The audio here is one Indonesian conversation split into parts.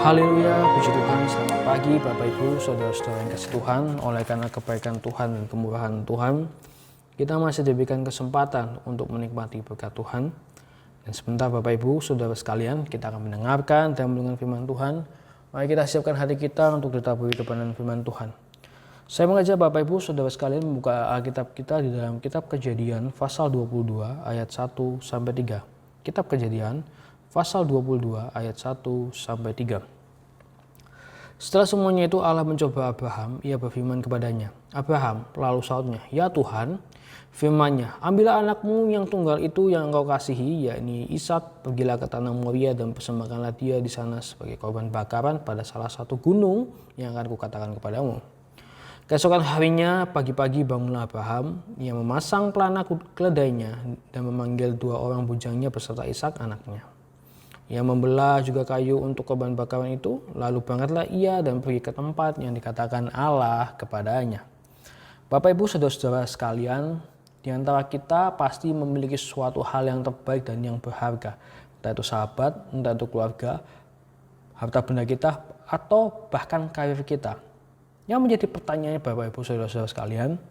Haleluya, puji Tuhan, selamat pagi Bapak Ibu, Saudara-saudara yang kasih Tuhan. Oleh karena kebaikan Tuhan dan kemurahan Tuhan, kita masih diberikan kesempatan untuk menikmati berkat Tuhan. Dan sebentar Bapak Ibu, Saudara sekalian, kita akan mendengarkan dan mendengar firman Tuhan. Mari kita siapkan hati kita untuk tetap berkenan firman Tuhan. Saya mengajak Bapak Ibu, Saudara sekalian membuka Alkitab kita di dalam kitab Kejadian pasal 22 ayat 1 sampai 3. Kitab Kejadian pasal 22 ayat 1 sampai 3. Setelah semuanya itu Allah mencoba Abraham, ia berfirman kepadanya, "Abraham," lalu sautnya, "Ya Tuhan." Firman-Nya, "Ambillah anakmu yang tunggal itu yang engkau kasihi, yakni Ishak, pergilah ke tanah Moria dan persembahkanlah dia di sana sebagai korban bakaran pada salah satu gunung yang akan kukatakan kepadamu." Keesokan harinya pagi-pagi bangunlah Abraham, ia memasang pelana keledainya dan memanggil dua orang bujangnya beserta Ishak anaknya. Ia membelah juga kayu untuk korban bakaran itu, lalu berangkatlah ia dan pergi ke tempat yang dikatakan Allah kepadanya. Bapak Ibu Saudara-saudara sekalian, di antara kita pasti memiliki suatu hal yang terbaik dan yang berharga, entah itu sahabat, entah itu keluarga, harta benda kita, atau bahkan karir kita. Yang menjadi pertanyaannya Bapak Ibu Saudara-saudara sekalian,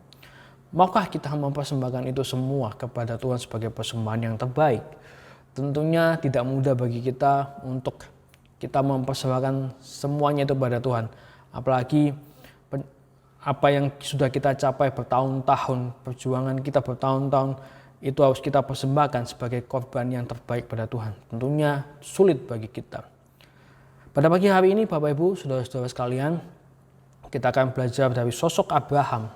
maukah kita mempersembahkan itu semua kepada Tuhan sebagai persembahan yang terbaik? Tentunya tidak mudah bagi kita untuk kita mempersembahkan semuanya itu pada Tuhan. Apalagi apa yang sudah kita capai bertahun-tahun, perjuangan kita bertahun-tahun, itu harus kita persembahkan sebagai korban yang terbaik pada Tuhan. Tentunya sulit bagi kita. Pada pagi hari ini Bapak Ibu, Saudara-saudara sekalian, kita akan belajar dari sosok Abraham,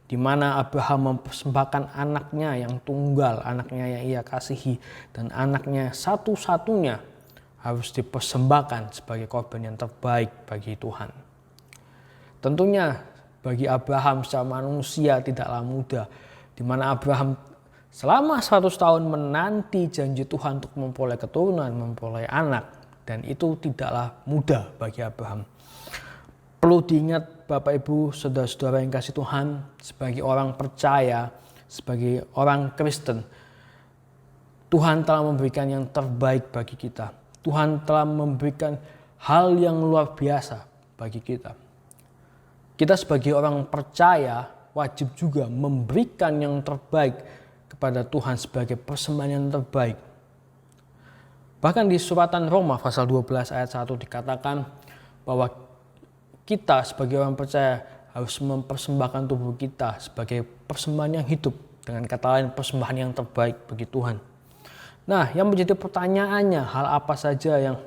di mana Abraham mempersembahkan anaknya yang tunggal, anaknya yang ia kasihi, dan anaknya satu-satunya harus dipersembahkan sebagai korban yang terbaik bagi Tuhan. Tentunya bagi Abraham secara manusia tidaklah mudah, di mana Abraham selama 100 tahun menanti janji Tuhan untuk memperoleh keturunan, memperoleh anak, dan itu tidaklah mudah bagi Abraham. Perlu diingat Bapak Ibu, Saudara-saudara yang kasih Tuhan, sebagai orang percaya, sebagai orang Kristen, Tuhan telah memberikan yang terbaik bagi kita. Tuhan telah memberikan hal yang luar biasa bagi kita. Kita sebagai orang percaya wajib juga memberikan yang terbaik kepada Tuhan sebagai persembahan yang terbaik. Bahkan di suratan Roma pasal 12 ayat 1 dikatakan bahwa kita sebagai orang percaya harus mempersembahkan tubuh kita sebagai persembahan yang hidup. Dengan kata lain, persembahan yang terbaik bagi Tuhan. Nah, yang menjadi pertanyaannya, hal apa saja yang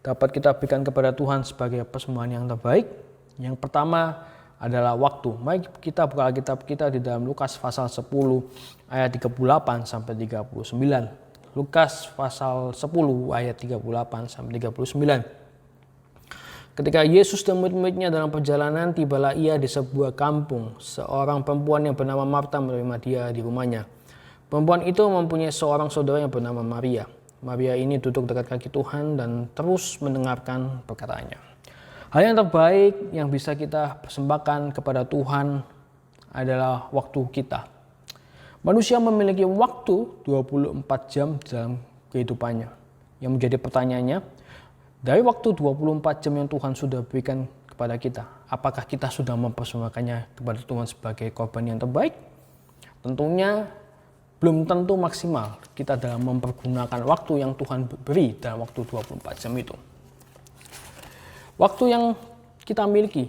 dapat kita berikan kepada Tuhan sebagai persembahan yang terbaik? Yang pertama adalah waktu. Mari kita buka Alkitab kita di dalam Lukas pasal 10 ayat 38 sampai 39. Lukas pasal 10 ayat 38 sampai 39. Ketika Yesus dan murid-muridnya dalam perjalanan, tibalah ia di sebuah kampung. Seorang perempuan yang bernama Marta menerima dia di rumahnya. Perempuan itu mempunyai seorang saudara yang bernama Maria. Maria ini duduk dekat kaki Tuhan dan terus mendengarkan perkataannya. Hal yang terbaik yang bisa kita persembahkan kepada Tuhan adalah waktu kita. Manusia memiliki waktu 24 jam dalam kehidupannya. Yang menjadi pertanyaannya, dari waktu 24 jam yang Tuhan sudah berikan kepada kita, apakah kita sudah mempersembahkannya kepada Tuhan sebagai korban yang terbaik? Tentunya belum tentu maksimal kita dalam mempergunakan waktu yang Tuhan beri dalam waktu 24 jam itu. Waktu yang kita miliki,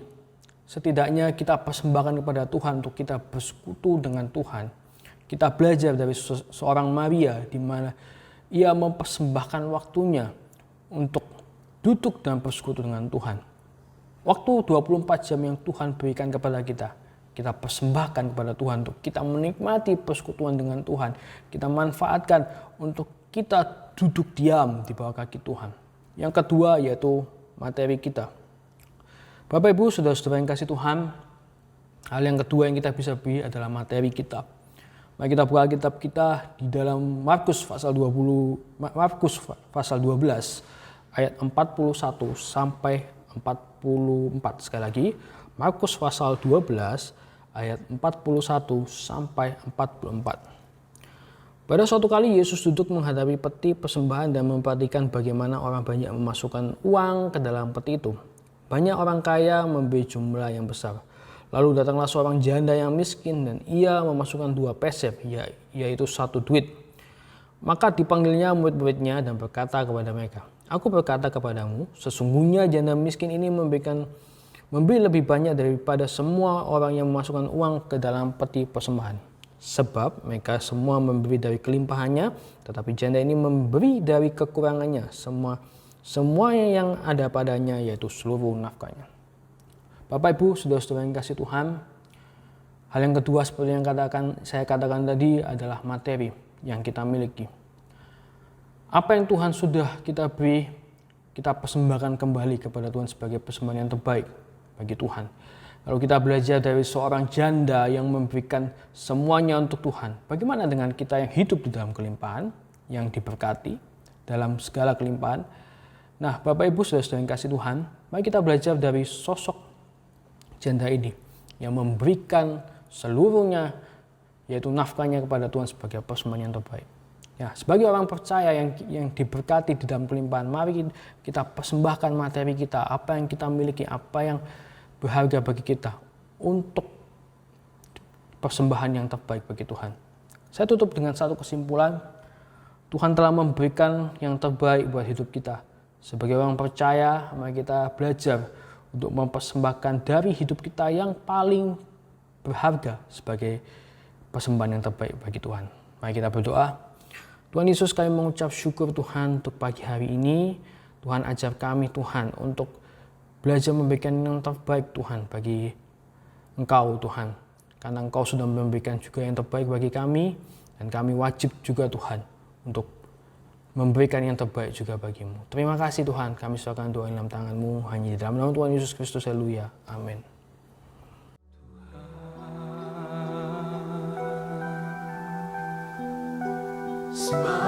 setidaknya kita persembahkan kepada Tuhan untuk kita bersekutu dengan Tuhan. Kita belajar dari seorang Maria di mana ia mempersembahkan waktunya untuk duduk dan bersekutu dengan Tuhan. Waktu 24 jam yang Tuhan berikan kepada kita, kita persembahkan kepada Tuhan untuk kita menikmati persekutuan dengan Tuhan. Kita manfaatkan untuk kita duduk diam di bawah kaki Tuhan. Yang kedua yaitu materi kita. Bapak Ibu, Saudara-saudara yang kasih Tuhan, hal yang kedua yang kita bisa beri adalah materi kita. Mari kita buka Alkitab kita di dalam Markus pasal 12 ayat 41 sampai 44. Sekali lagi, Markus pasal 12 ayat 41 sampai 44. Pada suatu kali Yesus duduk menghadapi peti persembahan dan memperhatikan bagaimana orang banyak memasukkan uang ke dalam peti itu. Banyak orang kaya memberi jumlah yang besar. Lalu datanglah seorang janda yang miskin dan ia memasukkan 2 pesek, yaitu 1 duit. Maka dipanggilnya murid-muridnya dan berkata kepada mereka, "Aku berkata kepadamu, sesungguhnya janda miskin ini memberi lebih banyak daripada semua orang yang memasukkan uang ke dalam peti persembahan. Sebab mereka semua memberi dari kelimpahannya, tetapi janda ini memberi dari kekurangannya, semua yang ada padanya, yaitu seluruh nafkahnya." Bapak Ibu, saudara-saudara yang kasih Tuhan, hal yang kedua seperti yang saya katakan tadi adalah materi yang kita miliki. Apa yang Tuhan sudah kita beri, kita persembahkan kembali kepada Tuhan sebagai persembahan yang terbaik bagi Tuhan. Lalu kita belajar dari seorang janda yang memberikan semuanya untuk Tuhan. Bagaimana dengan kita yang hidup di dalam kelimpahan, yang diberkati dalam segala kelimpahan? Nah, Bapak Ibu saudara-saudara yang kasih Tuhan, mari kita belajar dari sosok janda ini yang memberikan seluruhnya, yaitu nafkahnya kepada Tuhan sebagai persembahan yang terbaik. Ya, sebagai orang percaya yang diberkati di dalam kelimpahan, mari kita persembahkan materi kita, apa yang kita miliki, apa yang berharga bagi kita untuk persembahan yang terbaik bagi Tuhan. Saya tutup dengan satu kesimpulan. Tuhan telah memberikan yang terbaik buat hidup kita. Sebagai orang percaya, mari kita belajar untuk mempersembahkan dari hidup kita yang paling berharga sebagai persembahan yang terbaik bagi Tuhan. Mari kita berdoa. Tuhan Yesus, kami mengucap syukur Tuhan untuk pagi hari ini. Tuhan ajar kami Tuhan untuk belajar memberikan yang terbaik Tuhan bagi Engkau Tuhan. Karena Engkau sudah memberikan juga yang terbaik bagi kami. Dan kami wajib juga Tuhan untuk memberikan yang terbaik juga bagimu. Terima kasih Tuhan, kami serahkan doa dalam tangan-Mu. Hanya di dalam nama Tuhan Yesus Kristus, haleluya. Amin. Smile.